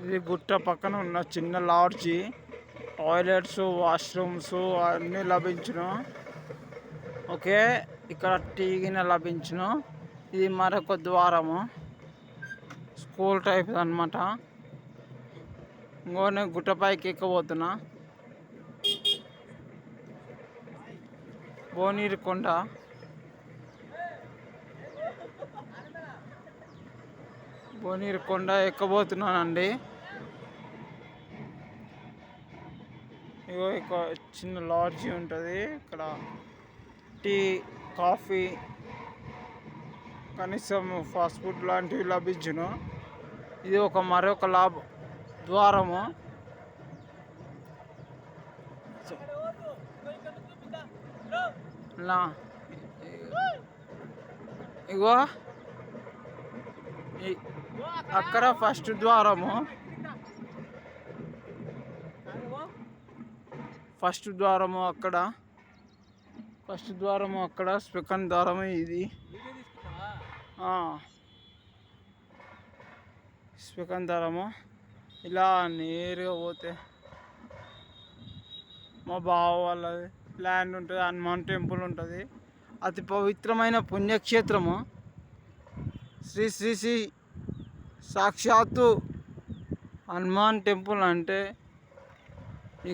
ఇది గుట్ట పక్కన ఉన్న చిన్న లాడ్జి. టాయిలెట్స్, వాష్రూమ్స్ అన్నీ లభించును. ఓకే, ఇక్కడ టీ గిన్నె లభించును. ఇది మరొక ద్వారము, స్కూల్ టైప్ అనమాట. ఇంకోనే గుట్ట పైకి ఎక్కబోతున్నా. భువనగిరి కొండ. భువనగిరి కొండ ఎక్కబోతున్నానండి. ఇగో ఇక్కడ చిన్న లాడ్జి ఉంటుంది. ఇక్కడ టీ, కాఫీ, కనీసం ఫాస్ట్ ఫుడ్ లాంటివి లభించును. ఇది మరొక ద్వారము. ఇగో అక్కడ ఫస్ట్ ద్వారము. అక్కడ సెకండ్ ద్వారము. ఇది సెకండ్ ద్వారము. ఇలా నేరుగా పోతే మా బావ వాళ్ళది ల్యాండ్ ఉంటుంది. హనుమాన్ టెంపుల్ ఉంటుంది. అతి పవిత్రమైన పుణ్యక్షేత్రము. శ్రీ శ్రీ శ్రీ సాక్షాత్తు హనుమాన్ టెంపుల్ అంటే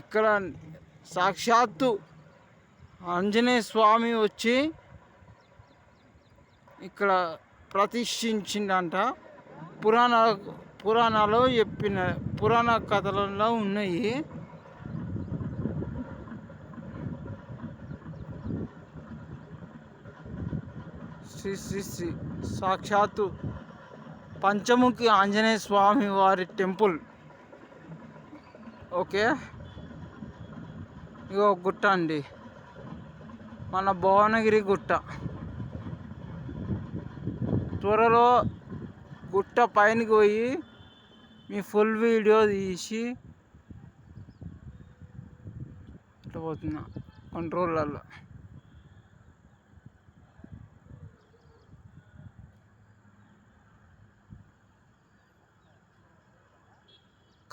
ఇక్కడ సాక్షాత్తు ఆంజనేయ స్వామి వచ్చి ఇక్కడ ప్రతిష్ఠించిందంట. పురాణాలు చెప్పిన పురాణ కథలలో ఉన్నాయి. శ్రీ శ్రీ శ్రీ సాక్షాత్తు పంచముఖి ఆంజనేయ స్వామి వారి టెంపుల్. ఓకే, ఇగో గుట్ట అండి, మన భువనగిరి గుట్ట. త్వరలో గుట్ట పైనకి పోయి మీ ఫుల్ వీడియో తీసి ఇట్లా పోతున్నా కంట్రోల్లో.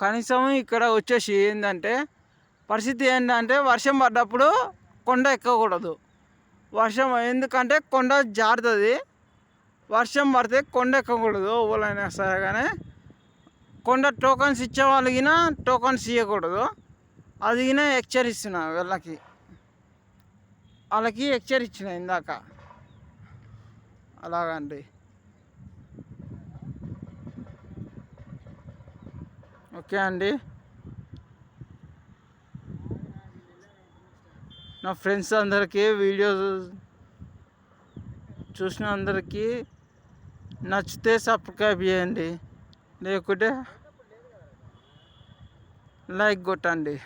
కనీసం ఇక్కడ వచ్చేసి ఏంటంటే పరిస్థితి ఏంటంటే వర్షం పడ్డప్పుడు కొండ ఎక్కకూడదు. ఎందుకంటే కొండ జారుతుంది. వర్షం పడితే కొండ ఎక్కకూడదు. ఎవరైనా సరే కానీ కొండ టోకన్స్ ఇచ్చే వాళ్ళకి టోకన్స్ ఇవ్వకూడదు. అది హెచ్చరిస్తున్నా వాళ్ళకి హెచ్చరించిన ఇందాక. అలాగండి. ఓకే అండి, నా ఫ్రెండ్స్ అందరికీ వీడియో చూసిన అందరికీ నచ్చితే సబ్స్క్రైబ్ చేయండి, లేకుంటే లైక్ కొట్టండి.